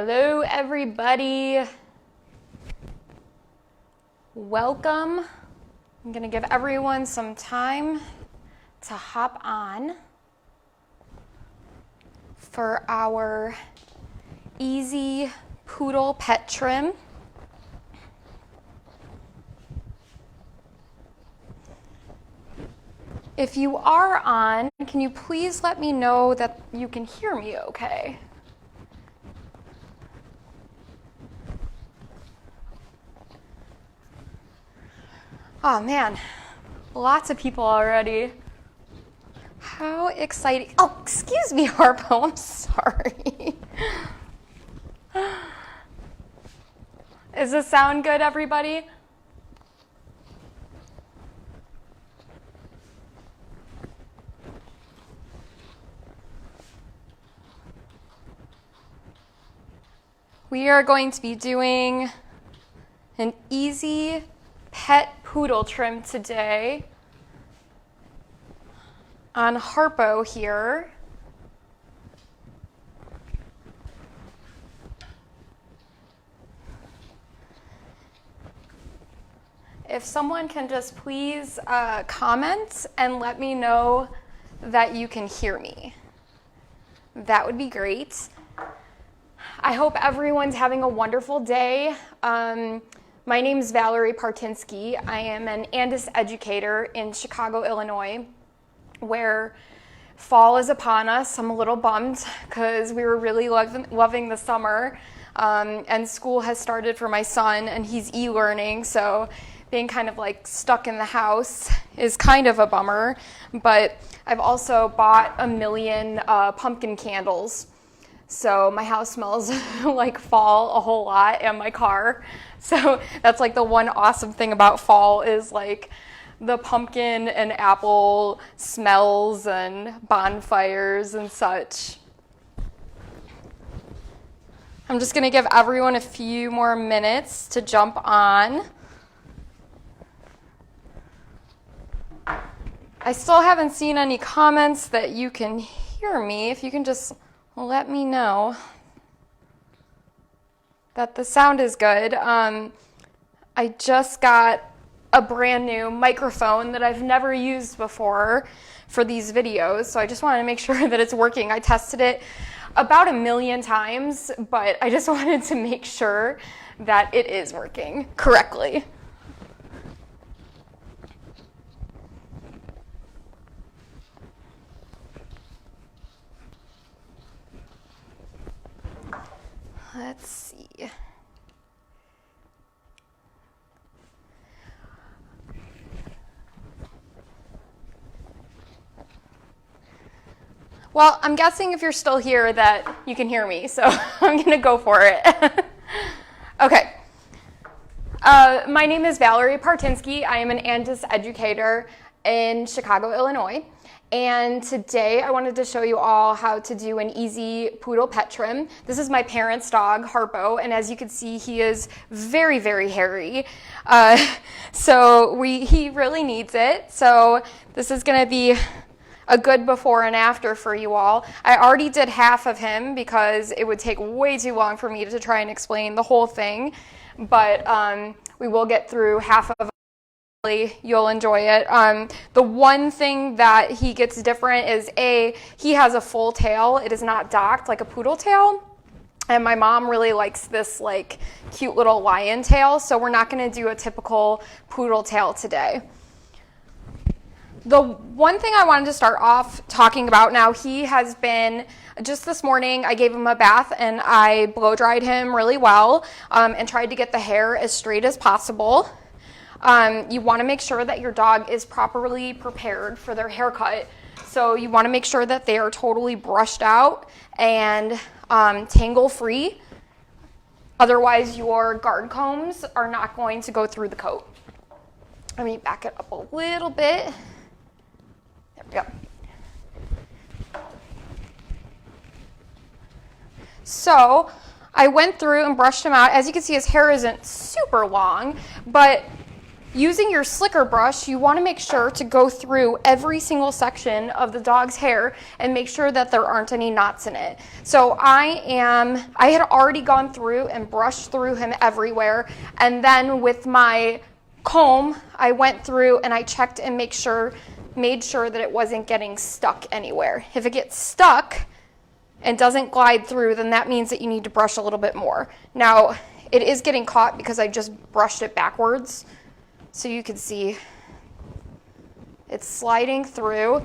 Hello, everybody. Welcome. I'm going to give everyone some time to hop on for our easy poodle pet trim. If you are on, can you please let me know that you can hear me okay? Oh man, lots of people already. How exciting. Oh, excuse me, Harpo, I'm sorry. Does this sound good, everybody? We are going to be doing an easy pet poodle trim today on Harpo here. If someone can just please comment and let me know that you can hear me, that would be great. I hope everyone's having a wonderful day. My name is Valerie Partynski. I am an Andis educator in Chicago, Illinois, where fall is upon us. I'm a little bummed because we were really loving the summer, and school has started for my son, and he's e-learning, so being kind of like stuck in the house is kind of a bummer. But I've also bought 1 million pumpkin candles. So my house smells like fall a whole lot, and my car. So that's like the one awesome thing about fall is like the pumpkin and apple smells and bonfires and such. I'm just gonna give everyone a few more minutes to jump on. I still haven't seen any comments that you can hear me. If you can just let me know that the sound is good. I just got a brand new microphone that I've never used before for these videos, so I just wanted to make sure that it's working. I tested it about 1 million times, but I just wanted to make sure that it is working correctly. Let's see. Well, I'm guessing if you're still here that you can hear me, so I'm going to go for it. Okay. My name is Valerie Partynski. I am an Andis educator in Chicago, Illinois. And today I wanted to show you all how to do an easy poodle pet trim. This is my parents' dog, Harpo, and as you can see, he is very, very hairy. So he really needs it. So this is going to be a good before and after for you all. I already did half of him because it would take way too long for me to try and explain the whole thing, but we will get through half of it. You'll enjoy it. The one thing that he gets different is he has a full tail. It is not docked like a poodle tail. And my mom really likes this like cute little lion tail, so we're not going to do a typical poodle tail today. The one thing I wanted to start off talking about now, he has been, just this morning I gave him a bath and I blow dried him really well and tried to get the hair as straight as possible. You want to make sure that your dog is properly prepared for their haircut. So you want to make sure that they are totally brushed out and tangle free. Otherwise, your guard combs are not going to go through the coat. Let me back it up a little bit. There we go. So I went through and brushed him out. As you can see, his hair isn't super long, but Using your slicker brush, you want to make sure to go through every single section of the dog's hair and make sure that there aren't any knots in it. So I had already gone through and brushed through him everywhere, and then with my comb, I went through and I checked and made sure that it wasn't getting stuck anywhere. If it gets stuck and doesn't glide through, then that means that you need to brush a little bit more. Now, it is getting caught because I just brushed it backwards. So you can see it's sliding through.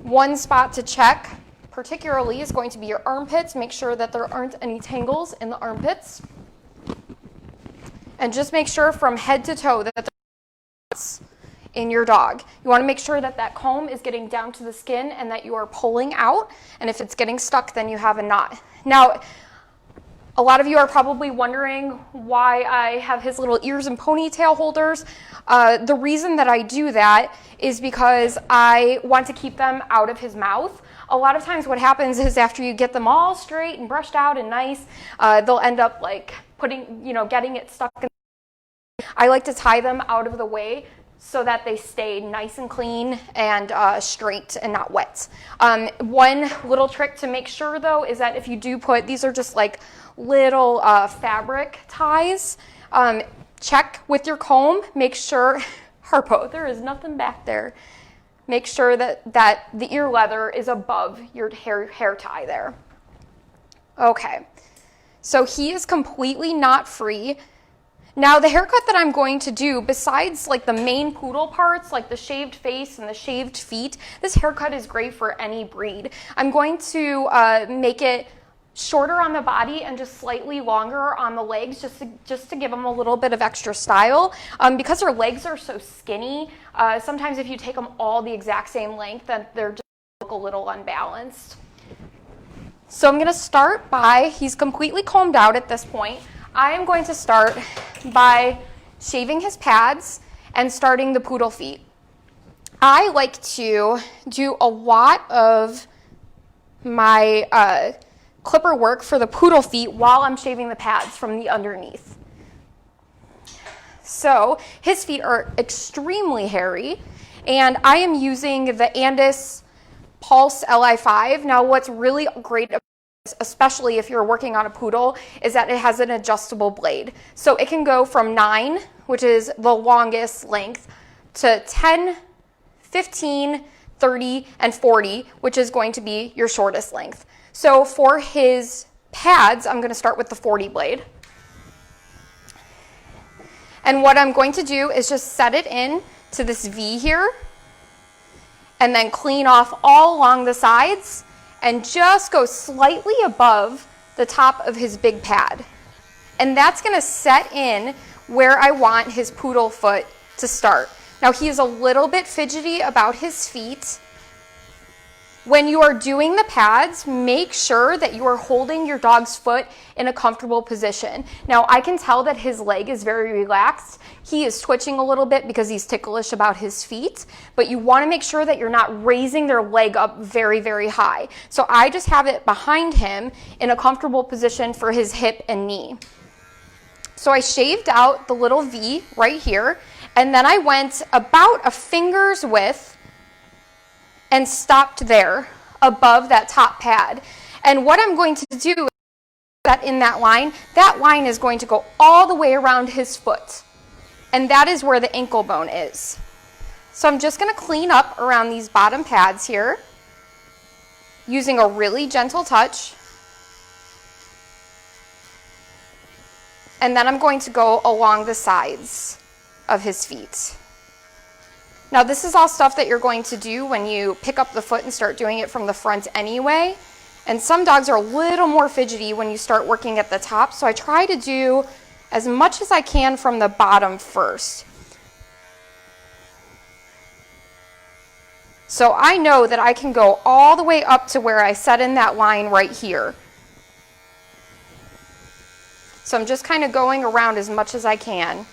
One spot to check particularly is going to be your armpits. Make sure that there aren't any tangles in the armpits. And just make sure from head to toe that there's in your dog. You want to make sure that that comb is getting down to the skin and that you are pulling out. And if it's getting stuck, then you have a knot. Now, a lot of you are probably wondering why I have his little ears and ponytail holders. The reason that I do that is because I want to keep them out of his mouth. A lot of times what happens is after you get them all straight and brushed out and nice, they'll end up like getting it stuck in. I like to tie them out of the way so that they stay nice and clean and straight and not wet. One little trick to make sure though is that if you do put, these are just like little fabric ties, check with your comb, make sure, Harpo, there is nothing back there. Make sure that the ear leather is above your hair tie there. Okay, so he is completely knot free. Now the haircut that I'm going to do, besides like the main poodle parts, like the shaved face and the shaved feet, this haircut is great for any breed. I'm going to make it shorter on the body and just slightly longer on the legs, just to give them a little bit of extra style. Because their legs are so skinny, sometimes if you take them all the exact same length, then they're just look a little unbalanced. So I'm going to start by, he's completely combed out at this point. I am going to start by shaving his pads and starting the poodle feet. I like to do a lot of my clipper work for the poodle feet while I'm shaving the pads from the underneath. So his feet are extremely hairy, and I am using the Andis Pulse Li5. Now what's really great about this, especially if you're working on a poodle, is that it has an adjustable blade. So it can go from 9, which is the longest length, to 10, 15, 30, and 40, which is going to be your shortest length. So for his pads, I'm going to start with the 40 blade. And what I'm going to do is just set it in to this V here, and then clean off all along the sides, and just go slightly above the top of his big pad. And that's going to set in where I want his poodle foot to start. Now he is a little bit fidgety about his feet. When you are doing the pads, make sure that you are holding your dog's foot in a comfortable position. Now, I can tell that his leg is very relaxed. He is twitching a little bit because he's ticklish about his feet, but you want to make sure that you're not raising their leg up very, very high. So I just have it behind him in a comfortable position for his hip and knee. So I shaved out the little V right here, and then I went about a finger's width and stopped there above that top pad. And what I'm going to do is that in that line is going to go all the way around his foot. And that is where the ankle bone is. So I'm just going to clean up around these bottom pads here using a really gentle touch. And then I'm going to go along the sides of his feet. Now this is all stuff that you're going to do when you pick up the foot and start doing it from the front anyway. And some dogs are a little more fidgety when you start working at the top, so I try to do as much as I can from the bottom first. So I know that I can go all the way up to where I set in that line right here. So I'm just kind of going around as much as I can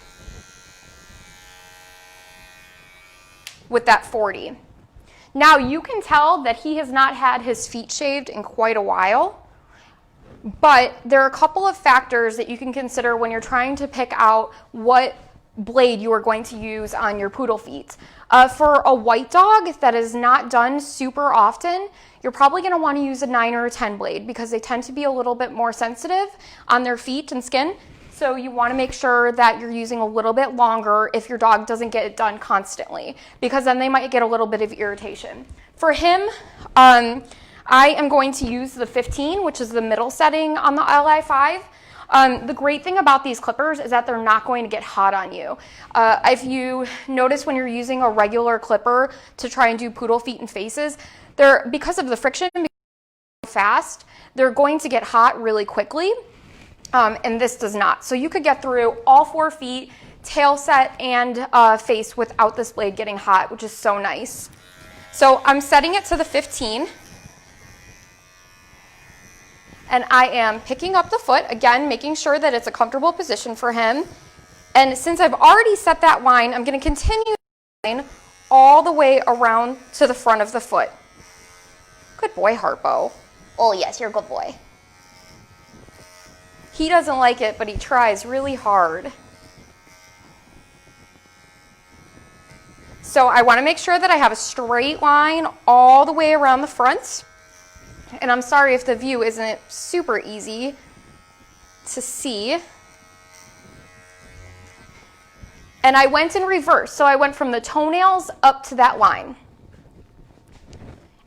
with that 40. Now you can tell that he has not had his feet shaved in quite a while, but there are a couple of factors that you can consider when you're trying to pick out what blade you are going to use on your poodle feet. For a white dog that is not done super often, you're probably going to want to use a 9 or a 10 blade because they tend to be a little bit more sensitive on their feet and skin. So you want to make sure that you're using a little bit longer if your dog doesn't get it done constantly, because then they might get a little bit of irritation. For him, I am going to use the 15, which is the middle setting on the LI5. The great thing about these clippers is that they're not going to get hot on you. If you notice when you're using a regular clipper to try and do poodle feet and faces, because of the friction fast, they're going to get hot really quickly, and this does not. So you could get through all 4 feet, tail set, and face without this blade getting hot, which is so nice. So I'm setting it to the 15. And I am picking up the foot, again, making sure that it's a comfortable position for him. And since I've already set that line, I'm going to continue the line all the way around to the front of the foot. Good boy, Harpo. Oh, yes, you're a good boy. He doesn't like it, but he tries really hard. So I want to make sure that I have a straight line all the way around the front. And I'm sorry if the view isn't super easy to see. And I went in reverse. So I went from the toenails up to that line.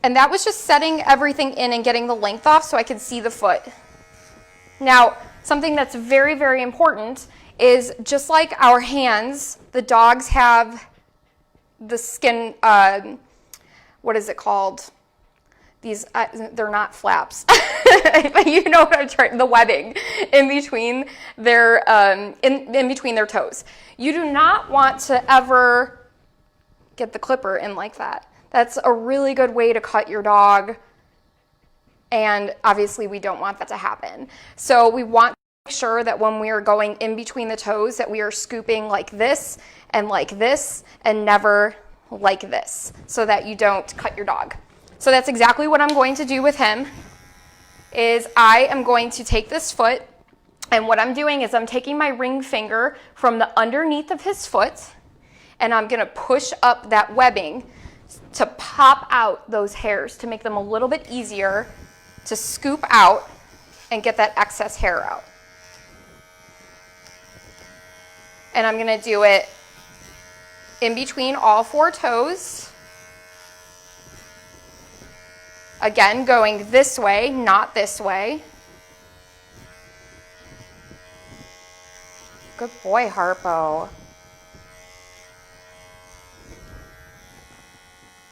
And that was just setting everything in and getting the length off so I could see the foot. Now, something that's very, very important is just like our hands, the dogs have the skin, what is it called? These, they're not flaps, but you know what I'm trying, the webbing in between their, in between their toes. You do not want to ever get the clipper in like that. That's a really good way to cut your dog, and obviously we don't want that to happen. So we want to make sure that when we are going in between the toes that we are scooping like this and never like this, so that you don't cut your dog. So that's exactly what I'm going to do with him, is I am going to take this foot, and what I'm doing is I'm taking my ring finger from the underneath of his foot, and I'm going to push up that webbing to pop out those hairs to make them a little bit easier to scoop out and get that excess hair out. And I'm going to do it in between all 4 toes. Again, going this way, not this way. Good boy, Harpo.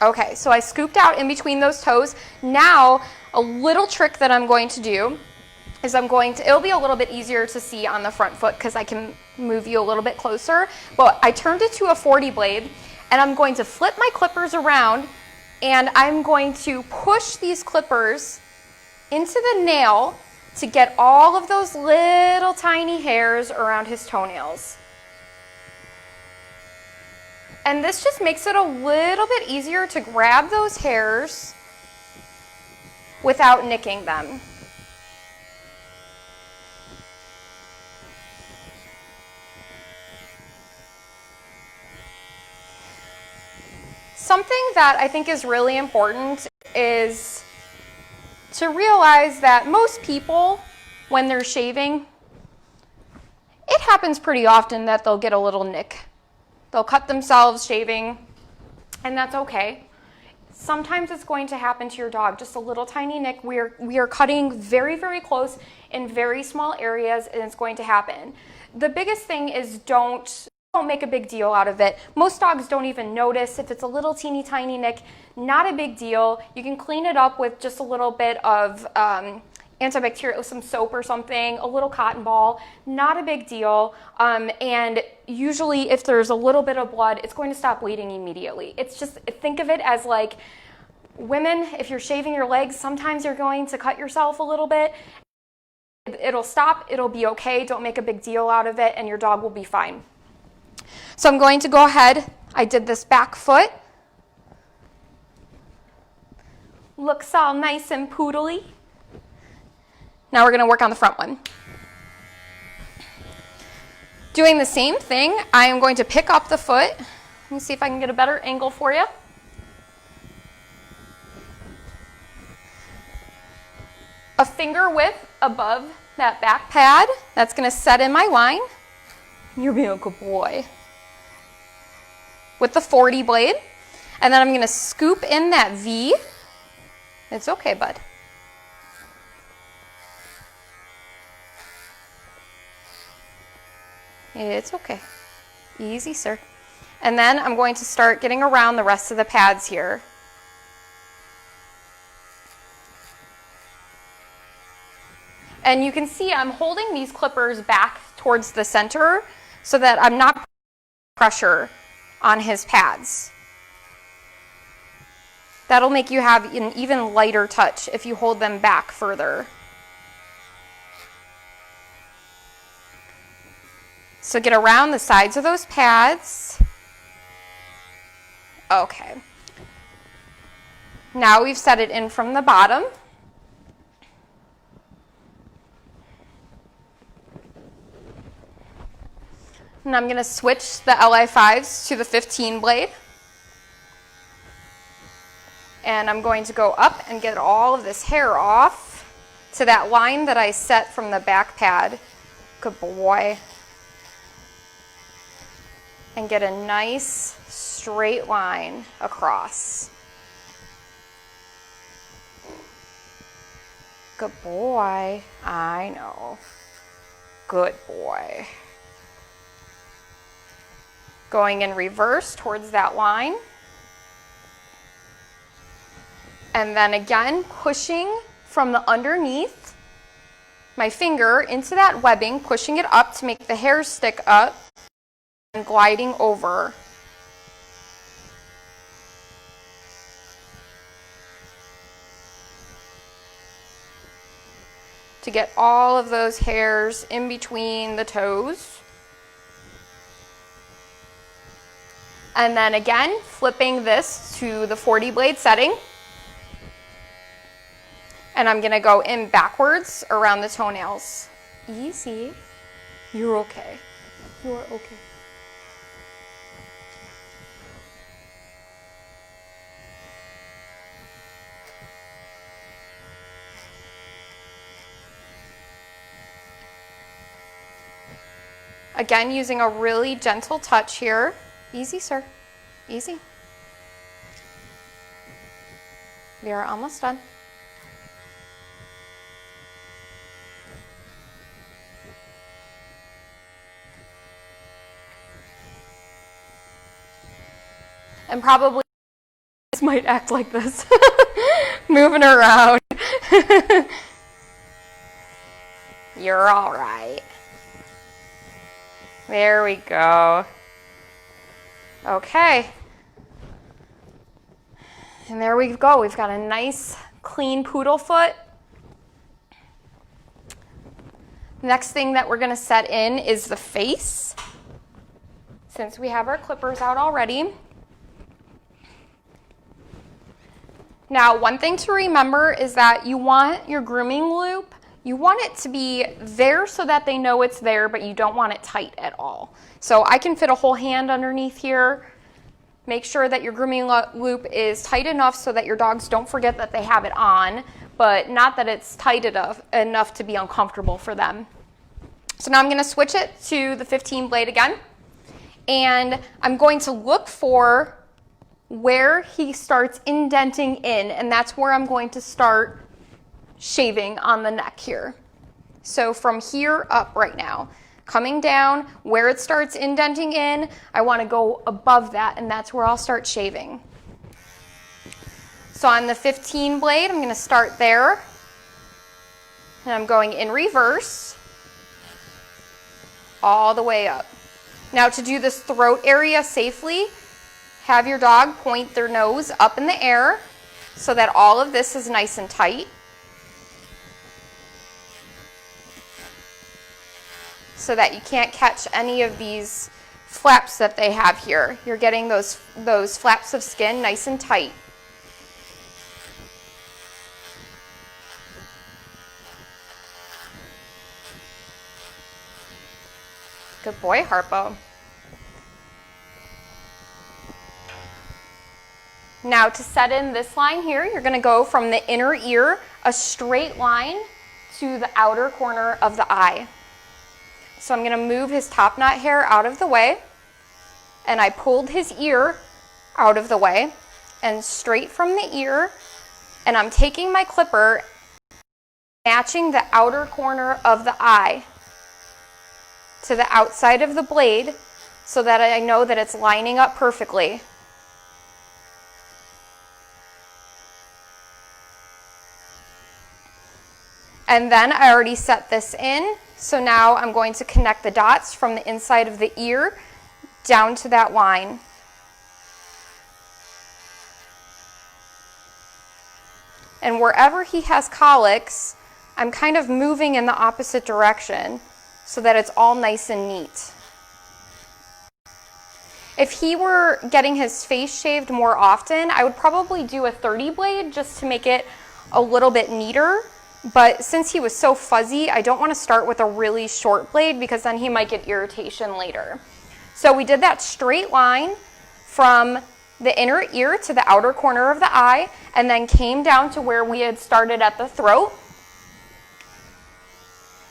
Okay, so I scooped out in between those toes. Now, a little trick that I'm going to do is it'll be a little bit easier to see on the front foot because I can move you a little bit closer. But I turned it to a 40 blade, and I'm going to flip my clippers around, and I'm going to push these clippers into the nail to get all of those little tiny hairs around his toenails. And this just makes it a little bit easier to grab those hairs without nicking them. Something that I think is really important is to realize that most people, when they're shaving, it happens pretty often that they'll get a little nick. They'll cut themselves shaving, and that's okay. Sometimes it's going to happen to your dog, just a little tiny nick. We are cutting very, very close in very small areas, and it's going to happen. The biggest thing is don't make a big deal out of it. Most dogs don't even notice if it's a little teeny tiny nick. Not a big deal. You can clean it up with just a little bit of antibacterial, some soap or something, a little cotton ball. Not a big deal. And usually if there's a little bit of blood, it's going to stop bleeding immediately. It's just, think of it as like women, if you're shaving your legs, sometimes you're going to cut yourself a little bit. It'll stop, it'll be okay. Don't make a big deal out of it, and your dog will be fine. So I'm going to go ahead. I did this back foot. Looks all nice and poodly. Now we're going to work on the front one. Doing the same thing, I am going to pick up the foot. Let me see if I can get a better angle for you. A finger width above that back pad. That's going to set in my line. You're being a good boy. With the 40 blade. And then I'm going to scoop in that V. It's okay, bud. It's okay. Easy, sir. And then I'm going to start getting around the rest of the pads here. And you can see I'm holding these clippers back towards the center so that I'm not putting pressure on his pads. That'll make you have an even lighter touch if you hold them back further. So get around the sides of those pads. Okay. Now we've set it in from the bottom. And I'm going to switch the LI5s to the 15 blade. And I'm going to go up and get all of this hair off to that line that I set from the back pad. Good boy. And get a nice straight line across. Good boy. I know. Good boy. Going in reverse towards that line. And then again, pushing from the underneath my finger into that webbing, pushing it up to make the hair stick up, and gliding over. To get all of those hairs in between the toes. And then again, flipping this to the 40 blade setting. And I'm gonna go in backwards around the toenails. Easy. You're okay. You're okay. Again, using a really gentle touch here. Easy, sir. Easy. We are almost done. And probably this might act like this, moving around. You're all right. There we go. Okay. And there we go. We've got a nice, clean poodle foot. Next thing that we're going to set in is the face. Since we have our clippers out already. Now, one thing to remember is that you want your grooming loop, you want it to be there so that they know it's there, but you don't want it tight at all. So I can fit a whole hand underneath here. Make sure that your grooming loop is tight enough so that your dogs don't forget that they have it on, but not that it's tight enough to be uncomfortable for them. So now I'm going to switch it to the 15 blade again, and I'm going to look for where he starts indenting in, and that's where I'm going to start shaving on the neck here. So from here up right now, coming down where it starts indenting in, I want to go above that, and that's where I'll start shaving. So on the 15 blade, I'm going to start there, and I'm going in reverse all the way up. Now to do this throat area safely, have your dog point their nose up in the air so that all of this is nice and tight. So that you can't catch any of these flaps that they have here. You're getting those flaps of skin nice and tight. Good boy, Harpo. Now to set in this line here, you're going to go from the inner ear, a straight line to the outer corner of the eye. So I'm going to move his top knot hair out of the way, and I pulled his ear out of the way and straight from the ear, and I'm taking my clipper, matching the outer corner of the eye to the outside of the blade so that I know that it's lining up perfectly. And then I already set this in, so now I'm going to connect the dots from the inside of the ear down to that line. And wherever he has colics, I'm kind of moving in the opposite direction so that it's all nice and neat. If he were getting his face shaved more often, I would probably do a 30 blade just to make it a little bit neater. But since he was so fuzzy, I don't want to start with a really short blade because then he might get irritation later. So we did that straight line from the inner ear to the outer corner of the eye and then came down to where we had started at the throat.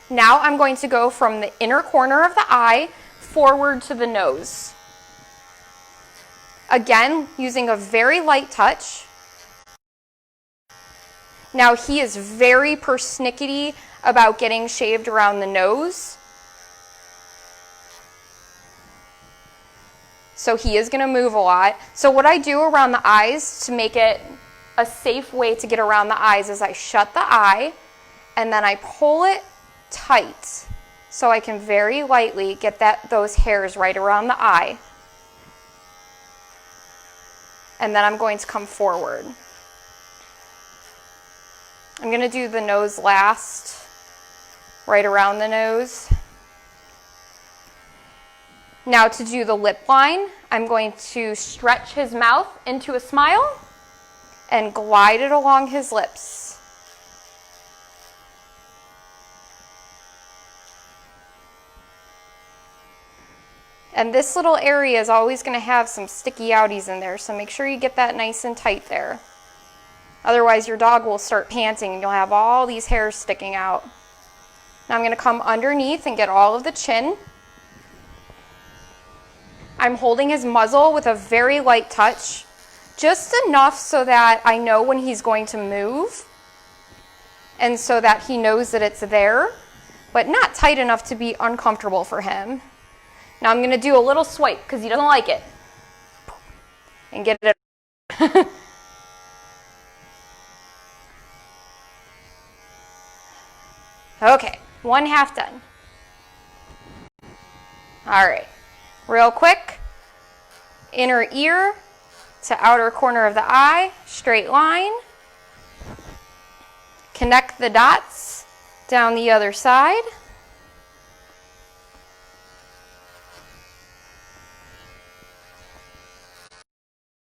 Now I'm going to go from the inner corner of the eye forward to the nose. Again, using a very light touch. Now he is very persnickety about getting shaved around the nose. So he is going to move a lot. So what I do around the eyes to make it a safe way to get around the eyes is I shut the eye and then I pull it tight so I can very lightly get those hairs right around the eye. And then I'm going to come forward. I'm going to do the nose last, right around the nose. Now to do the lip line, I'm going to stretch his mouth into a smile and glide it along his lips. And this little area is always going to have some sticky outies in there, so make sure you get that nice and tight there. Otherwise your dog will start panting and you'll have all these hairs sticking out. Now I'm going to come underneath and get all of the chin. I'm holding his muzzle with a very light touch, just enough so that I know when he's going to move and so that he knows that it's there, but not tight enough to be uncomfortable for him. Now I'm going to do a little swipe because he doesn't like it. And get it. Okay, 1/2 done. All right, real quick. Inner ear to outer corner of the eye, straight line. Connect the dots down the other side.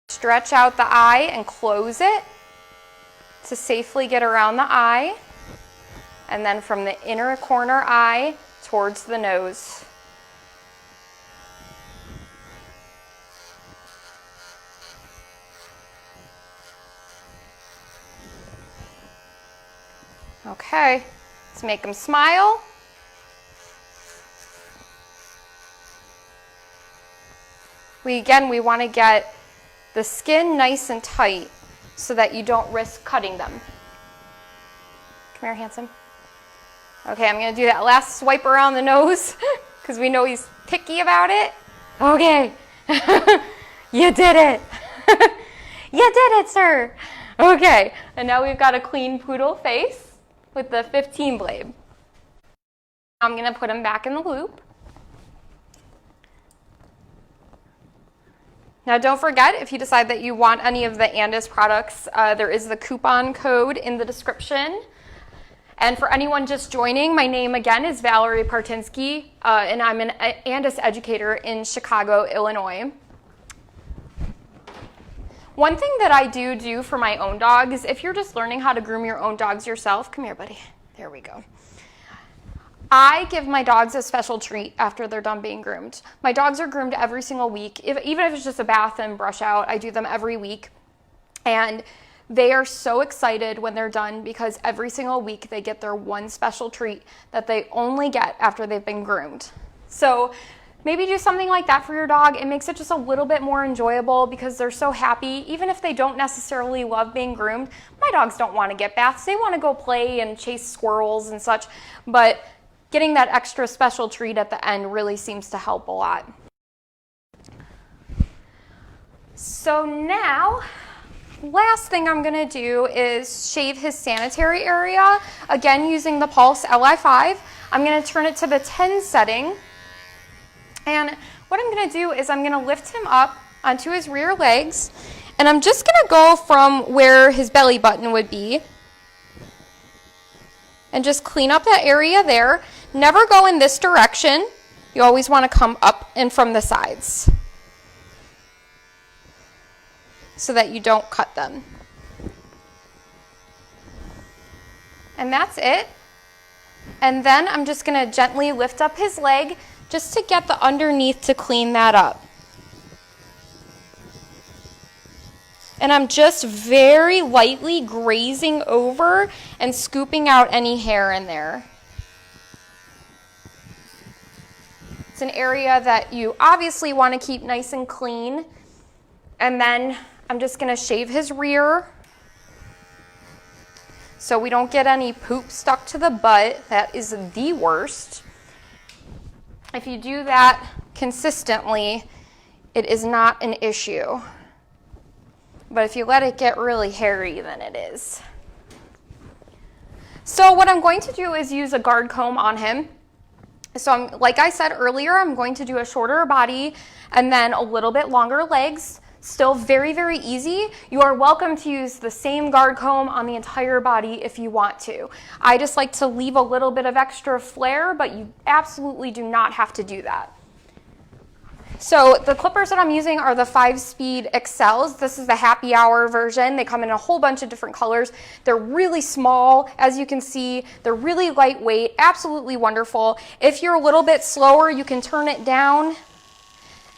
Stretch out the eye and close it to safely get around the eye. And then from the inner corner eye towards the nose. Okay, let's make him smile. We want to get the skin nice and tight so that you don't risk cutting them. Come here, handsome. Okay, I'm going to do that last swipe around the nose because we know he's picky about it. Okay. You did it. You did it, sir. Okay, and now we've got a clean poodle face with the 15 blade. I'm going to put him back in the loop. Now don't forget, if you decide that you want any of the Andis products, there is the coupon code in the description. And for anyone just joining, my name again is Valerie Partynski, and I'm an Andis educator in Chicago, Illinois. One thing that I do for my own dogs, if you're just learning how to groom your own dogs yourself, come here, buddy. There we go. I give my dogs a special treat after they're done being groomed. My dogs are groomed every single week. Even if it's just a bath and brush out, I do them every week. And they are so excited when they're done because every single week they get their one special treat that they only get after they've been groomed. So maybe do something like that for your dog. It makes it just a little bit more enjoyable because they're so happy. Even if they don't necessarily love being groomed, my dogs don't want to get baths. They want to go play and chase squirrels and such. But getting that extra special treat at the end really seems to help a lot. So now, last thing I'm going to do is shave his sanitary area, again using the Pulse Li5. I'm going to turn it to the 10 setting. And what I'm going to do is I'm going to lift him up onto his rear legs, and I'm just going to go from where his belly button would be and just clean up that area there. Never go in this direction. You always want to come up and from the sides so that you don't cut them. And that's it. And then I'm just going to gently lift up his leg just to get the underneath to clean that up. And I'm just very lightly grazing over and scooping out any hair in there. It's an area that you obviously want to keep nice and clean. And then I'm just going to shave his rear so we don't get any poop stuck to the butt. That is the worst. If you do that consistently, it is not an issue. But if you let it get really hairy, then it is. So what I'm going to do is use a guard comb on him. So like I said earlier, I'm going to do a shorter body and then a little bit longer legs. Still very, very easy. You are welcome to use the same guard comb on the entire body if you want to. I just like to leave a little bit of extra flair, but you absolutely do not have to do that. So the clippers that I'm using are the 5-speed Excels. This is the happy hour version. They come in a whole bunch of different colors. They're really small, as you can see. They're really lightweight, absolutely wonderful. If you're a little bit slower, you can turn it down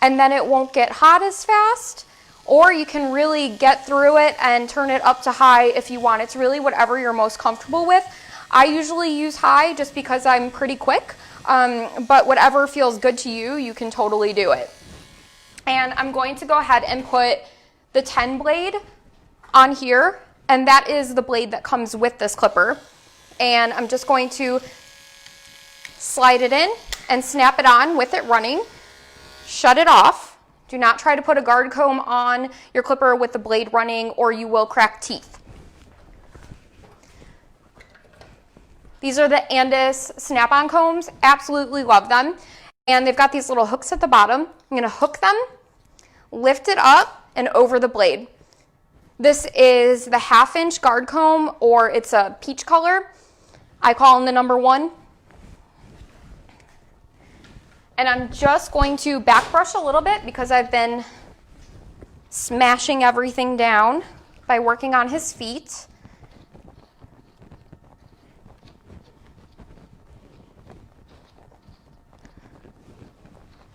and then it won't get hot as fast. Or you can really get through it and turn it up to high if you want. It's really whatever you're most comfortable with. I usually use high just because I'm pretty quick, but whatever feels good to you, you can totally do it. And I'm going to go ahead and put the 10 blade on here, and that is the blade that comes with this clipper. And I'm just going to slide it in and snap it on with it running. Shut it off. Do not try to put a guard comb on your clipper with the blade running or you will crack teeth. These are the Andis snap-on combs. Absolutely love them. And they've got these little hooks at the bottom. I'm going to hook them, lift it up, and over the blade. This is the 1/2-inch guard comb, or it's a peach color. I call them the number 1. And I'm just going to back brush a little bit because I've been smashing everything down by working on his feet.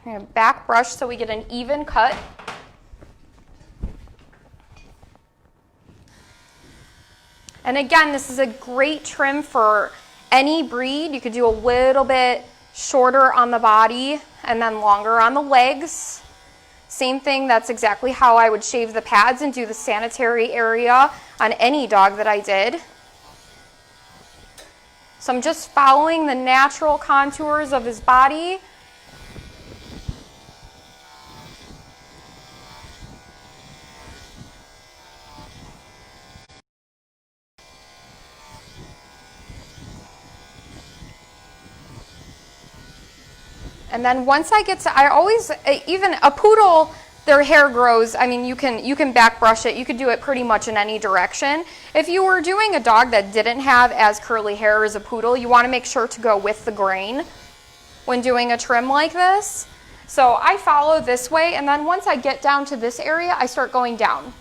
I'm going to back brush so we get an even cut. And again, this is a great trim for any breed. You could do a little bit shorter on the body and then longer on the legs. Same thing, that's exactly how I would shave the pads and do the sanitary area on any dog that I did. So I'm just following the natural contours of his body. And then once I get to, I always, even a poodle, their hair grows. I mean, you can back brush it. You could do it pretty much in any direction. If you were doing a dog that didn't have as curly hair as a poodle, you want to make sure to go with the grain when doing a trim like this. So I follow this way, and then once I get down to this area, I start going down.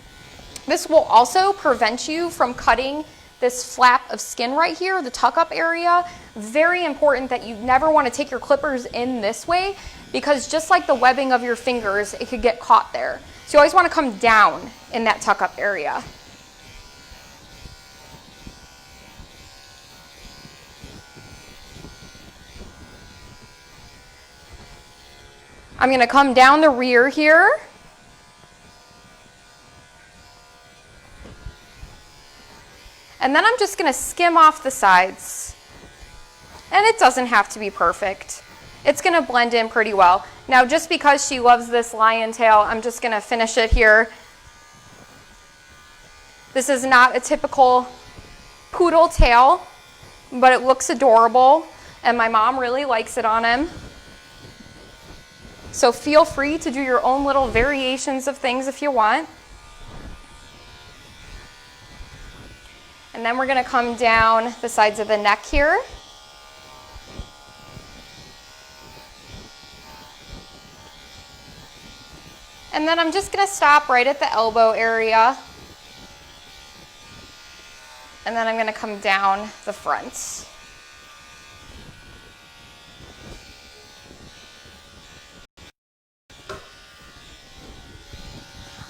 This will also prevent you from cutting this flap of skin right here, the tuck up area. Very important that you never want to take your clippers in this way, because just like the webbing of your fingers, it could get caught there. So you always want to come down in that tuck up area. I'm going to come down the rear here. And then I'm just going to skim off the sides. And it doesn't have to be perfect. It's going to blend in pretty well. Now, just because she loves this lion tail, I'm just going to finish it here. This is not a typical poodle tail, but it looks adorable, and my mom really likes it on him. So feel free to do your own little variations of things if you want. And then we're going to come down the sides of the neck here. And then I'm just going to stop right at the elbow area. And then I'm going to come down the front.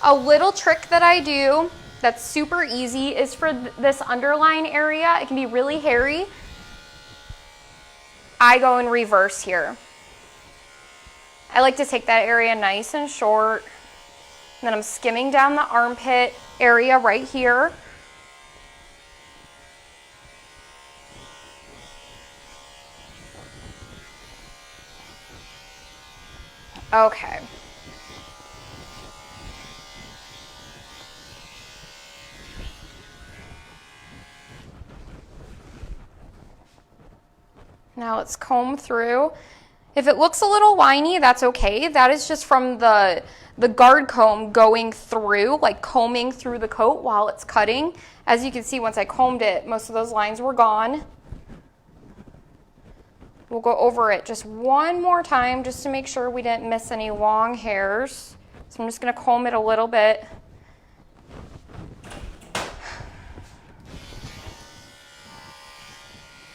A little trick that I do that's super easy is for this underline area. It can be really hairy. I go in reverse here. I like to take that area nice and short. And then I'm skimming down the armpit area right here. Okay. Now let's comb through. If it looks a little whiny, that's okay. That is just from the guard comb going through, like combing through the coat while it's cutting. As you can see, once I combed it, most of those lines were gone. We'll go over it just one more time just to make sure we didn't miss any long hairs. So I'm just going to comb it a little bit.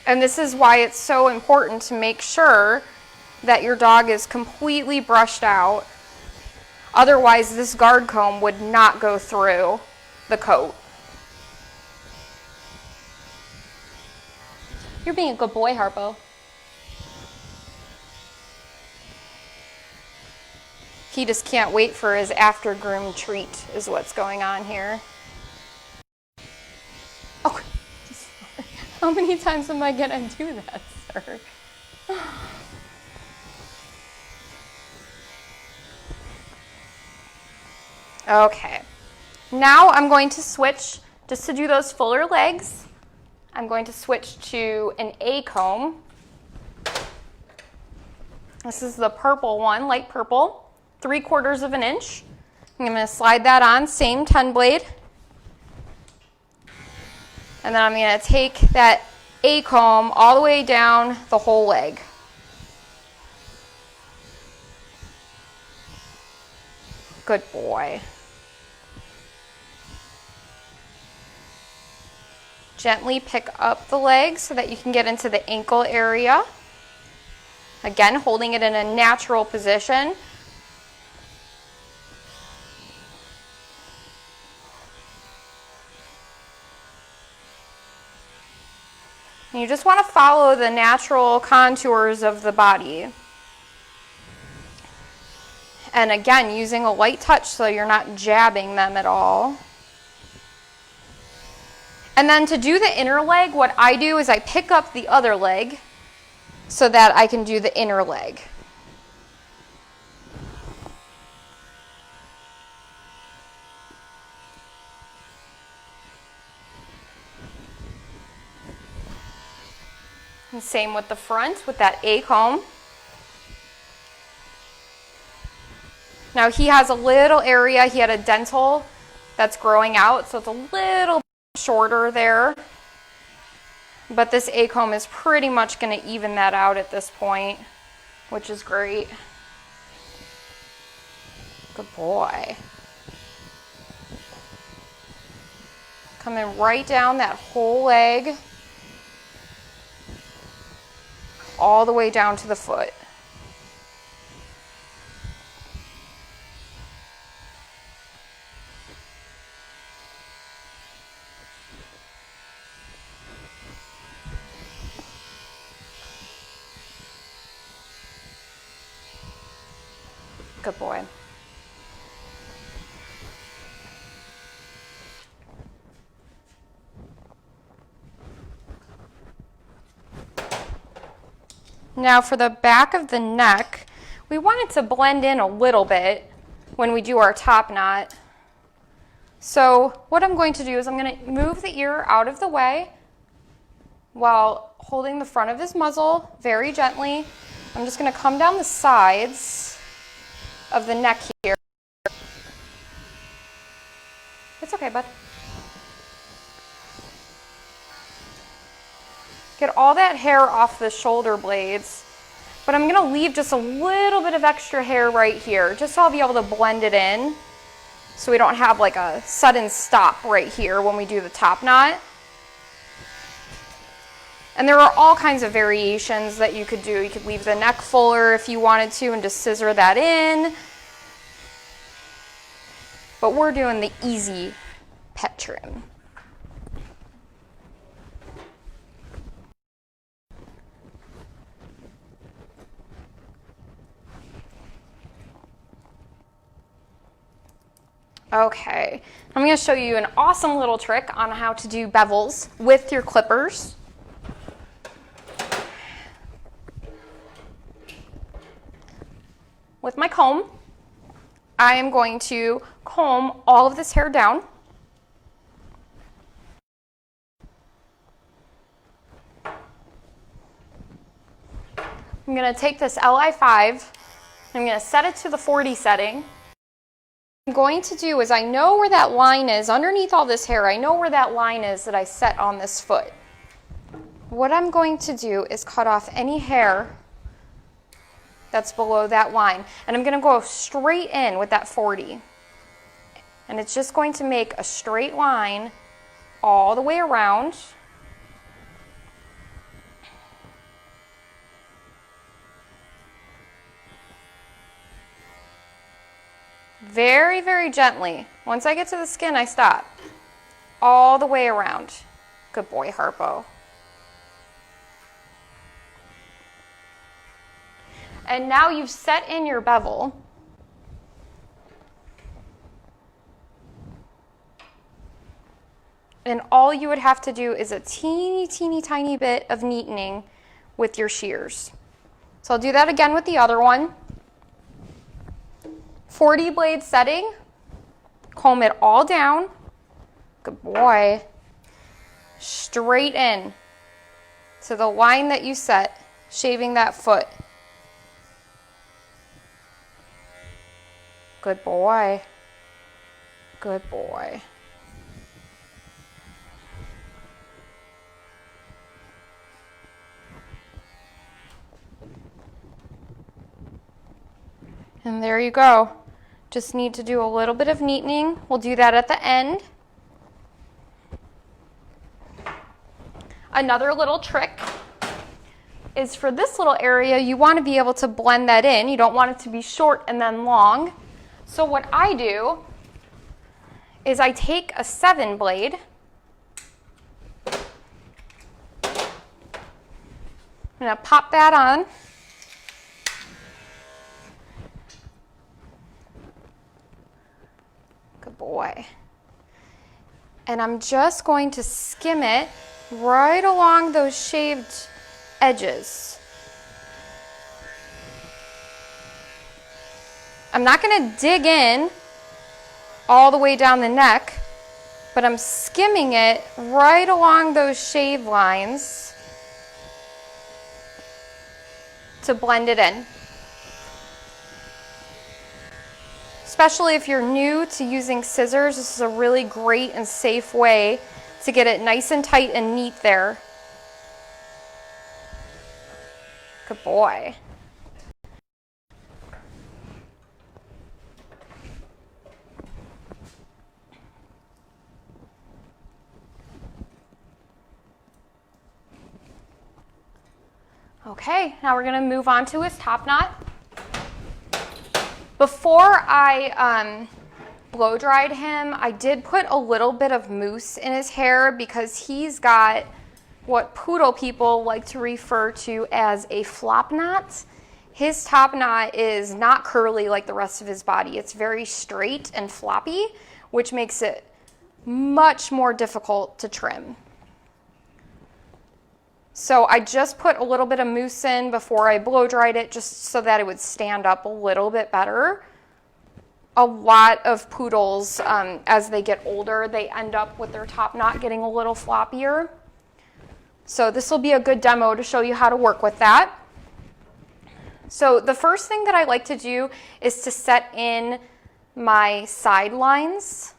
And this is why it's so important to make sure that your dog is completely brushed out. Otherwise, this guard comb would not go through the coat. You're being a good boy, Harpo. He just can't wait for his after groom treat is what's going on here. Oh. How many times am I gonna do that, sir? Okay, now I'm going to switch, just to do those fuller legs, I'm going to switch to an A comb. This is the purple one, light purple, 3/4 of an inch. I'm gonna slide that on, same 10 blade. And then I'm going to take that A comb all the way down the whole leg. Good boy. Gently pick up the leg so that you can get into the ankle area. Again, holding it in a natural position. You just want to follow the natural contours of the body. And again, using a light touch so you're not jabbing them at all. And then to do the inner leg, what I do is I pick up the other leg so that I can do the inner leg. And same with the front with that A comb. Now he has a little area, he had a dental that's growing out, so it's a little shorter there. But this A comb is pretty much going to even that out at this point, which is great. Good boy. Coming right down that whole leg. all the way down to the foot. Good boy. Now for the back of the neck, we want it to blend in a little bit when we do our top knot. So what I'm going to do is I'm going to move the ear out of the way while holding the front of his muzzle very gently. I'm just going to come down the sides of the neck here. It's okay, bud. Get all that hair off the shoulder blades, but I'm going to leave just a little bit of extra hair right here, just so I'll be able to blend it in, so we don't have like a sudden stop right here when we do the top knot. And there are all kinds of variations that you could do. You could leave the neck fuller if you wanted to and just scissor that in. But we're doing the easy pet trim. Okay, I'm going to show you an awesome little trick on how to do bevels with your clippers. With my comb, I am going to comb all of this hair down. I'm going to take this LI5, I'm going to set it to the 40 setting. What I'm going to do is I know where that line is underneath all this hair. I know where that line is that I set on this foot. What I'm going to do is cut off any hair that's below that line, and I'm going to go straight in with that 40, and it's just going to make a straight line all the way around. Very, very gently. Once I get to the skin, I stop. All the way around. Good boy, Harpo. And now you've set in your bevel. And all you would have to do is a teeny, teeny, tiny bit of neatening with your shears. So I'll do that again with the other one. 40 blade setting, comb it all down, good boy, straight in to the line that you set, shaving that foot. Good boy, good boy. And there you go. Just need to do a little bit of neatening. We'll do that at the end. Another little trick is for this little area, you want to be able to blend that in. You don't want it to be short and then long. So what I do is I take a 7 blade. I'm going to pop that on. Good boy. And I'm just going to skim it right along those shaved edges. I'm not going to dig in all the way down the neck, but I'm skimming it right along those shave lines to blend it in. Especially if you're new to using scissors, this is a really great and safe way to get it nice and tight and neat there. Good boy. Okay, Now we're going to move on to his top knot. Before I blow dried him, I did put a little bit of mousse in his hair because he's got what poodle people like to refer to as a flop knot. His top knot is not curly like the rest of his body. It's very straight and floppy, which makes it much more difficult to trim. So I just put a little bit of mousse in before I blow dried it, just so that it would stand up a little bit better. A lot of poodles, as they get older, they end up with their top knot getting a little floppier. So this will be a good demo to show you how to work with that. So the first thing that I like to do is to set in my side lines.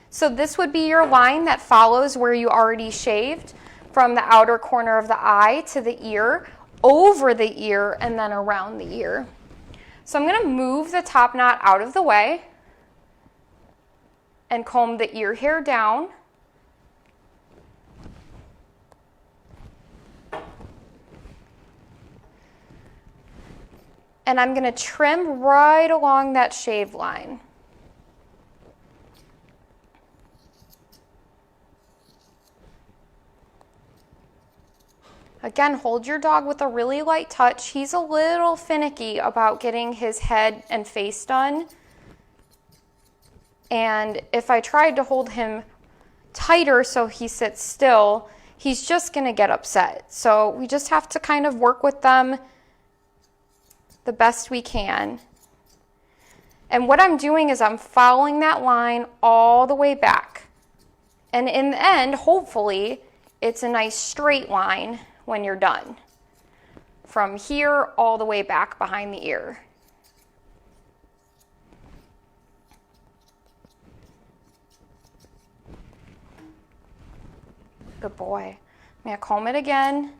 So this would be your line that follows where you already shaved, from the outer corner of the eye to the ear, over the ear, and then around the ear. So I'm going to move the top knot out of the way and comb the ear hair down. And I'm going to trim right along that shave line. Again, hold your dog with a really light touch. He's a little finicky about getting his head and face done. And if I tried to hold him tighter so he sits still, he's just going to get upset. So we just have to kind of work with them the best we can. And what I'm doing is I'm following that line all the way back. And in the end, hopefully, it's a nice straight line when you're done. From here all the way back behind the ear. Good boy. I'm going to comb it again.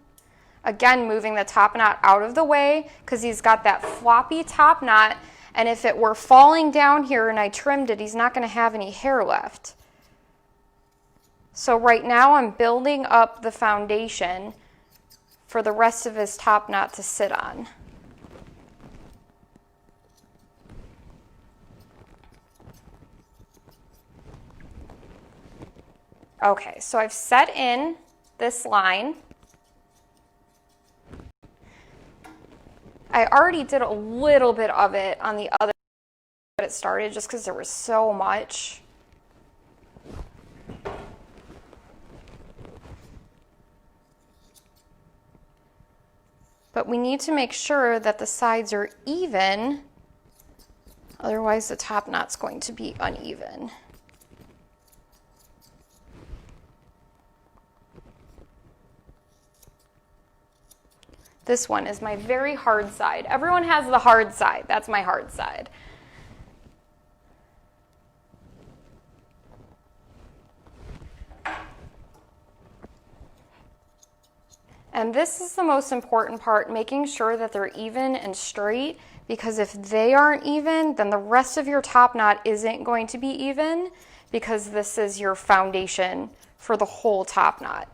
Again, moving the top knot out of the way because he's got that floppy top knot, and if it were falling down here and I trimmed it, he's not going to have any hair left. So right now I'm building up the foundation for the rest of his top knot to sit on. Okay, so I've set in this line. I already did a little bit of it on the other that it started just because there was so much. But we need to make sure that the sides are even, otherwise the top knot's going to be uneven. This one is my very hard side. Everyone has the hard side. That's my hard side. And this is the most important part, making sure that they're even and straight, because if they aren't even, then the rest of your top knot isn't going to be even, because this is your foundation for the whole top knot.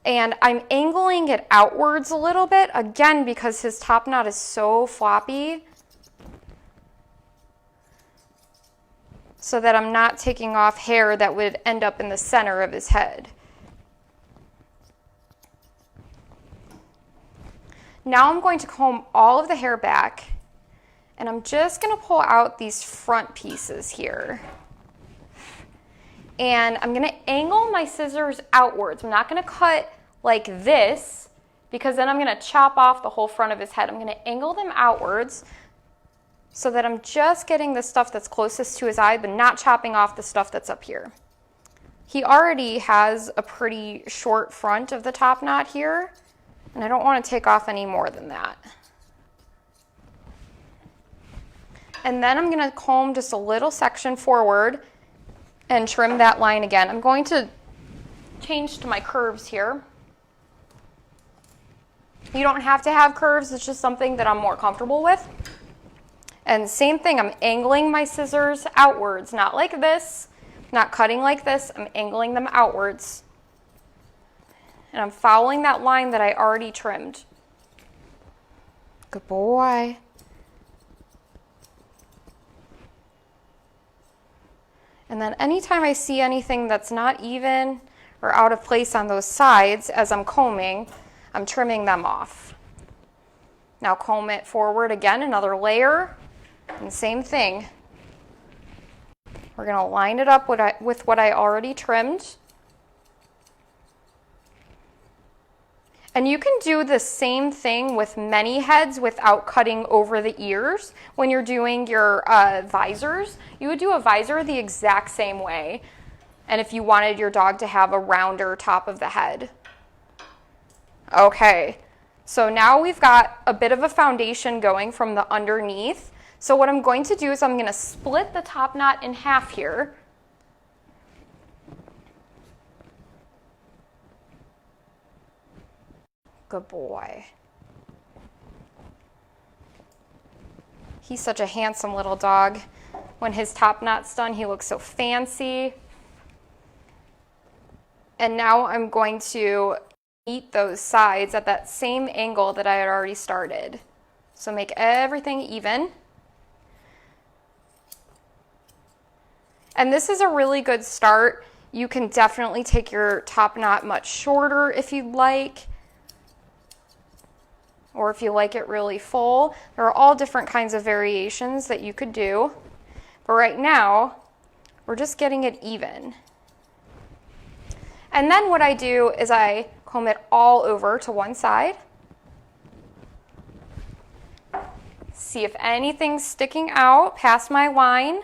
And I'm angling it outwards a little bit, again, because his top knot is so floppy, so that I'm not taking off hair that would end up in the center of his head. Now I'm going to comb all of the hair back, and I'm just going to pull out these front pieces here. And I'm going to angle my scissors outwards. I'm not going to cut like this, because then I'm going to chop off the whole front of his head. I'm going to angle them outwards so that I'm just getting the stuff that's closest to his eye, but not chopping off the stuff that's up here. He already has a pretty short front of the top knot here, and I don't want to take off any more than that. And then I'm going to comb just a little section forward and trim that line again. I'm going to change to my curves here. You don't have to have curves, it's just something that I'm more comfortable with. And same thing, I'm angling my scissors outwards, not like this, not cutting like this, I'm angling them outwards. And I'm following that line that I already trimmed. Good boy. And then anytime I see anything that's not even or out of place on those sides as I'm combing, I'm trimming them off. Now comb it forward again, another layer, and same thing. We're going to line it up with what I already trimmed. And you can do the same thing with many heads without cutting over the ears. When you're doing your visors, you would do a visor the exact same way. And if you wanted your dog to have a rounder top of the head. Okay, so now we've got a bit of a foundation going from the underneath. So what I'm going to do is I'm going to split the top knot in half here. Good boy. He's such a handsome little dog. When his top knot's done, he looks so fancy. And now I'm going to meet those sides at that same angle that I had already started. So make everything even. And this is a really good start. You can definitely take your top knot much shorter if you'd like, or if you like it really full. There are all different kinds of variations that you could do. But right now, we're just getting it even. And then what I do is I comb it all over to one side. See if anything's sticking out past my line.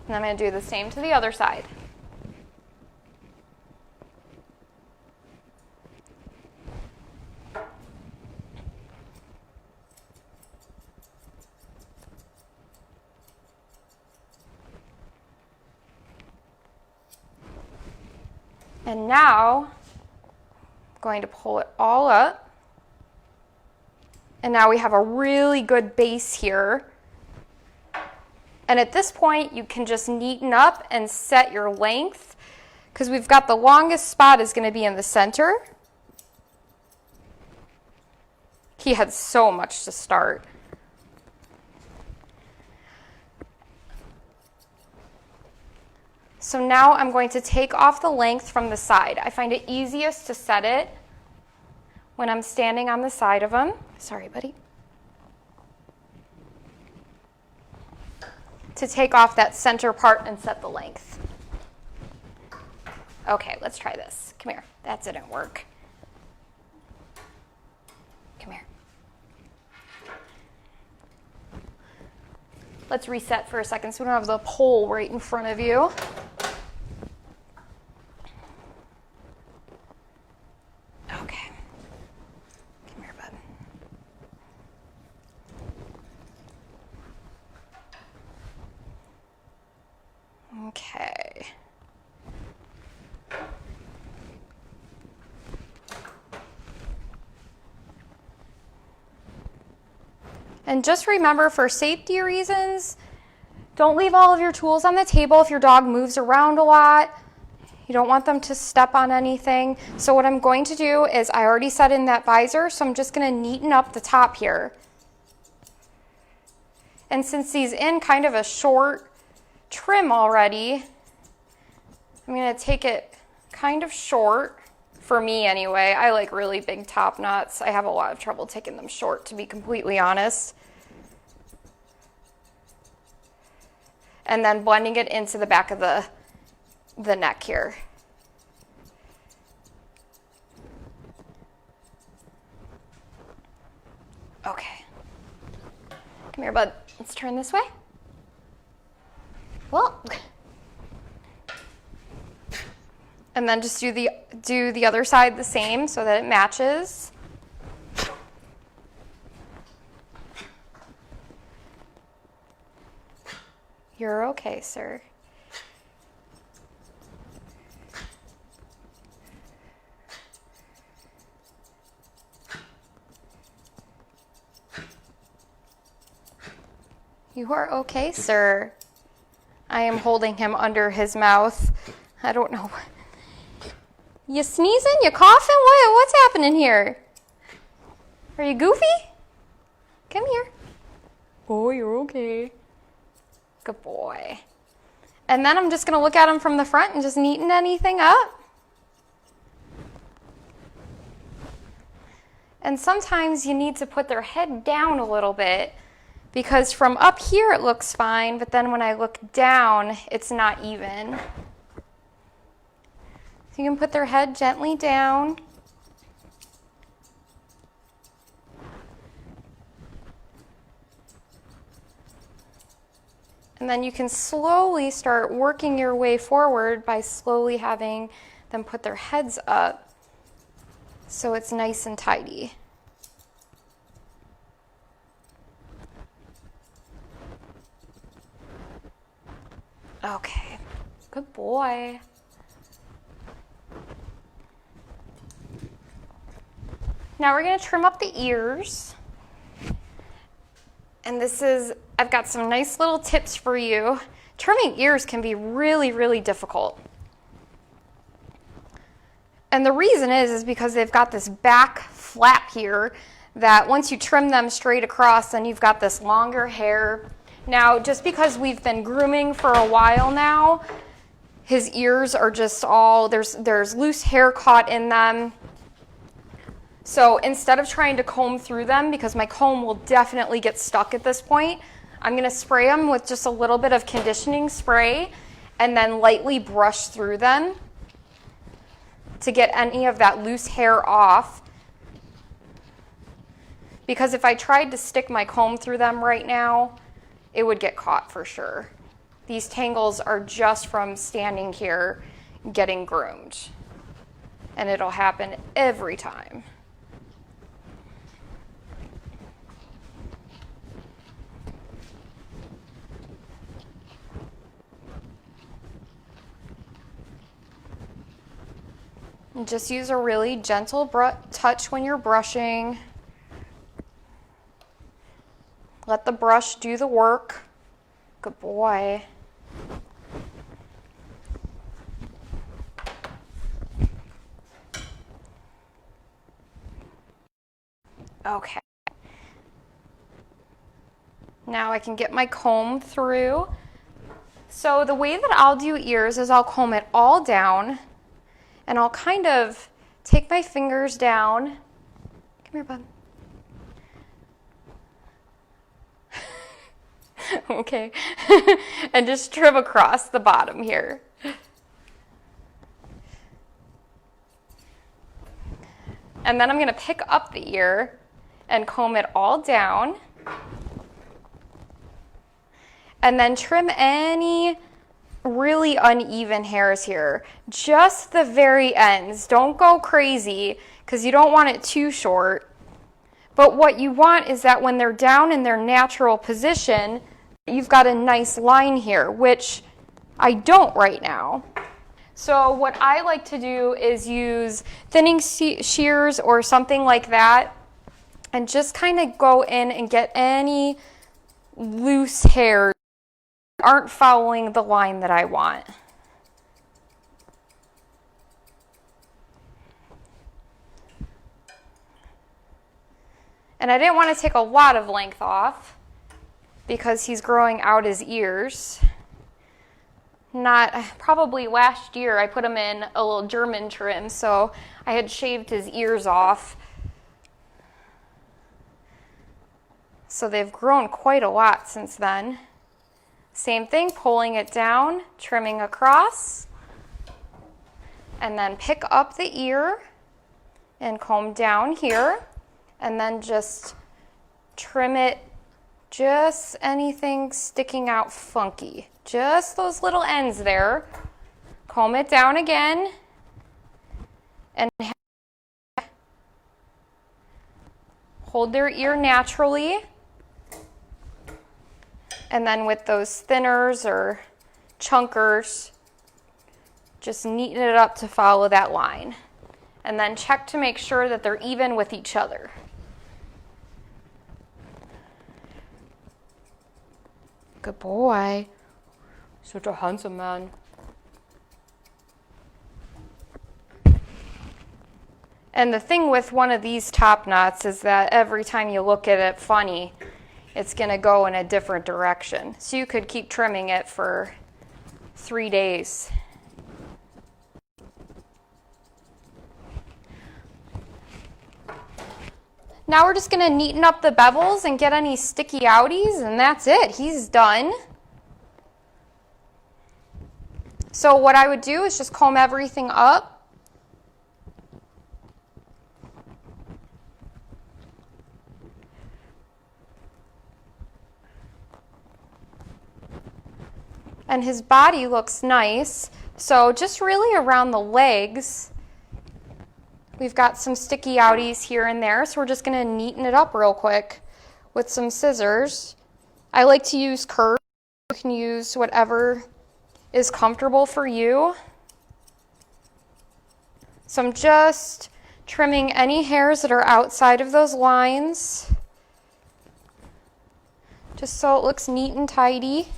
And I'm going to do the same to the other side. And now I'm going to pull it all up. And now we have a really good base here. And at this point, you can just neaten up and set your length, because we've got the longest spot is going to be in the center. He had so much to start. So now I'm going to take off the length from the side. I find it easiest to set it when I'm standing on the side of him. Sorry, buddy. To take off that center part and set the length. Okay, let's try this. Come here. That didn't work. Come here. Let's reset for a second so we don't have the pole right in front of you. Okay. Come here, bud. Okay. And just remember, for safety reasons, don't leave all of your tools on the table if your dog moves around a lot. You don't want them to step on anything. So what I'm going to do is, I already set in that visor, so I'm just going to neaten up the top here. And since he's in kind of a short trim already, I'm going to take it kind of short. For me anyway, I like really big top knots. I have a lot of trouble taking them short, to be completely honest. And then blending it into the back of the neck here. Okay. Come here, bud. Let's turn this way. Well, and then just do the other side the same so that it matches. You're okay, sir. You are okay, sir. I am holding him under his mouth. I don't know. You sneezing? You coughing? What's happening? in here? Are you goofy? Come here. Oh, you're okay. Good boy. And then I'm just going to look at him from the front and just neaten anything up. And sometimes you need to put their head down a little bit because from up here it looks fine, but then when I look down, it's not even. So you can put their head gently down. And then you can slowly start working your way forward by slowly having them put their heads up so it's nice and tidy. Okay, good boy. Now we're going to trim up the ears. And I've got some nice little tips for you. Trimming ears can be really, really difficult. And the reason is because they've got this back flap here that once you trim them straight across, then you've got this longer hair. Now, just because we've been grooming for a while now, his ears are just all, there's loose hair caught in them. So instead of trying to comb through them, because my comb will definitely get stuck at this point, I'm going to spray them with just a little bit of conditioning spray and then lightly brush through them to get any of that loose hair off. Because if I tried to stick my comb through them right now, it would get caught for sure. These tangles are just from standing here getting groomed. And it'll happen every time. And just use a really gentle touch when you're brushing. Let the brush do the work. Good boy. Okay. Now I can get my comb through. So the way that I'll do ears is I'll comb it all down. And I'll kind of take my fingers down. Come here, bud. Okay. And just trim across the bottom here. And then I'm going to pick up the ear and comb it all down. And then trim any really uneven hairs here. Just the very ends. Don't go crazy because you don't want it too short. But what you want is that when they're down in their natural position, you've got a nice line here, which I don't right now. So what I like to do is use thinning shears or something like that and just kind of go in and get any loose hairs that aren't following the line that I want. And I didn't want to take a lot of length off because he's growing out his ears. Probably last year I put him in a little German trim, so I had shaved his ears off. So they've grown quite a lot since then. Same thing, pulling it down, trimming across, and then pick up the ear and comb down here, and then just trim it, just anything sticking out funky. Just those little ends there. Comb it down again, and hold their ear naturally. And then with those thinners or chunkers, just neaten it up to follow that line. And then check to make sure that they're even with each other. Good boy. Such a handsome man. And the thing with one of these top knots is that every time you look at it funny, it's going to go in a different direction. So you could keep trimming it for 3 days. Now we're just going to neaten up the bevels and get any sticky outies, and that's it. He's done. So what I would do is just comb everything up. And his body looks nice. So just really around the legs, we've got some sticky outies here and there. So we're just going to neaten it up real quick with some scissors. I like to use curves. You can use whatever is comfortable for you. So I'm just trimming any hairs that are outside of those lines, just so it looks neat and tidy.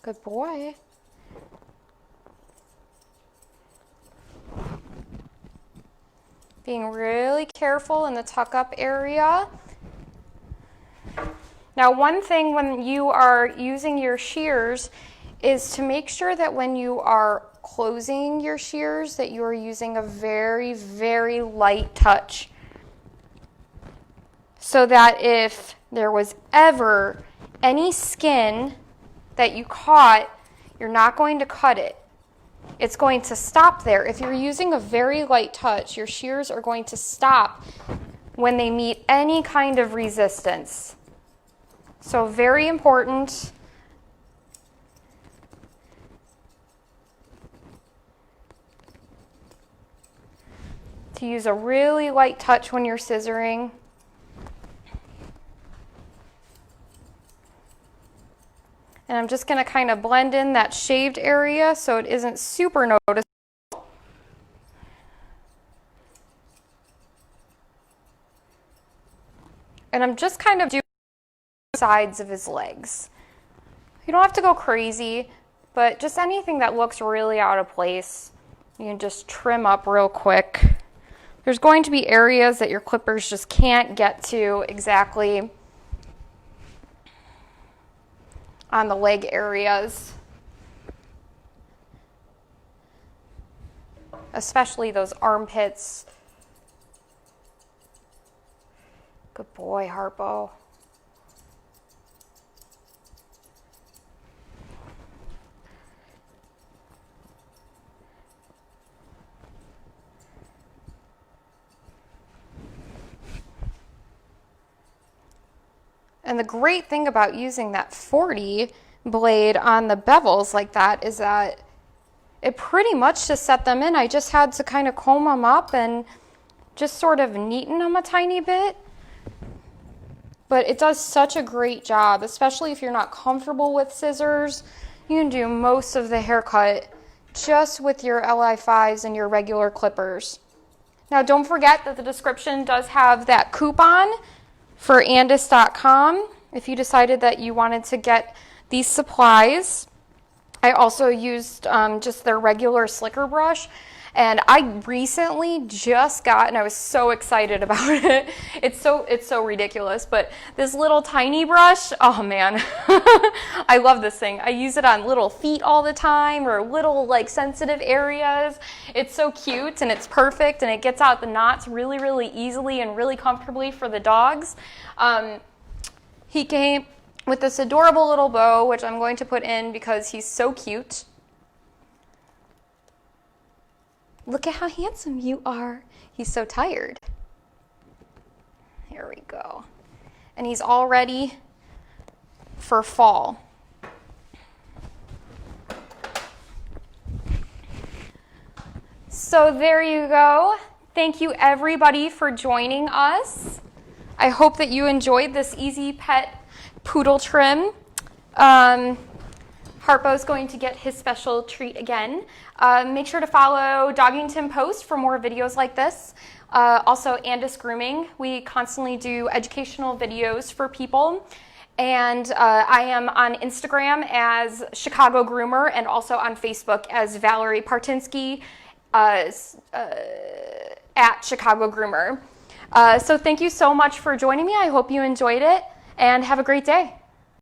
Good boy. Being really careful in the tuck up area. Now, one thing when you are using your shears is to make sure that when you are closing your shears that you are using a very, very light touch, so that if there was ever any skin that you caught, you're not going to cut it. It's going to stop there. If you're using a very light touch, your shears are going to stop when they meet any kind of resistance. So very important. To use a really light touch when you're scissoring. And I'm just going to kind of blend in that shaved area so it isn't super noticeable. And I'm just kind of doing the sides of his legs. You don't have to go crazy, but just anything that looks really out of place, you can just trim up real quick. There's going to be areas that your clippers just can't get to exactly on the leg areas, especially those armpits. Good boy, Harpo. And the great thing about using that 40 blade on the bevels like that is that it pretty much just set them in. I just had to kind of comb them up and just sort of neaten them a tiny bit. But it does such a great job, especially if you're not comfortable with scissors. You can do most of the haircut just with your Li5s and your regular clippers. Now don't forget that the description does have that coupon for Andis.com if you decided that you wanted to get these supplies. I also used just their regular slicker brush, and I recently just got, and I was so excited about it. It's so ridiculous, but this little tiny brush, oh man, I love this thing. I use it on little feet all the time, or little like sensitive areas. It's so cute and it's perfect, and it gets out the knots really, really easily and really comfortably for the dogs. He came with this adorable little bow, which I'm going to put in because he's so cute. Look at how handsome you are. He's so tired. Here we go. And he's all ready for fall. So there you go. Thank you everybody for joining us. I hope that you enjoyed this easy pet poodle trim. Harpo's going to get his special treat again. Make sure to follow Doggington Post for more videos like this. Also, Andis Grooming. We constantly do educational videos for people. And I am on Instagram as Chicago Groomer and also on Facebook as Valerie Partynski. at Chicago Groomer. So thank you so much for joining me. I hope you enjoyed it, and have a great day.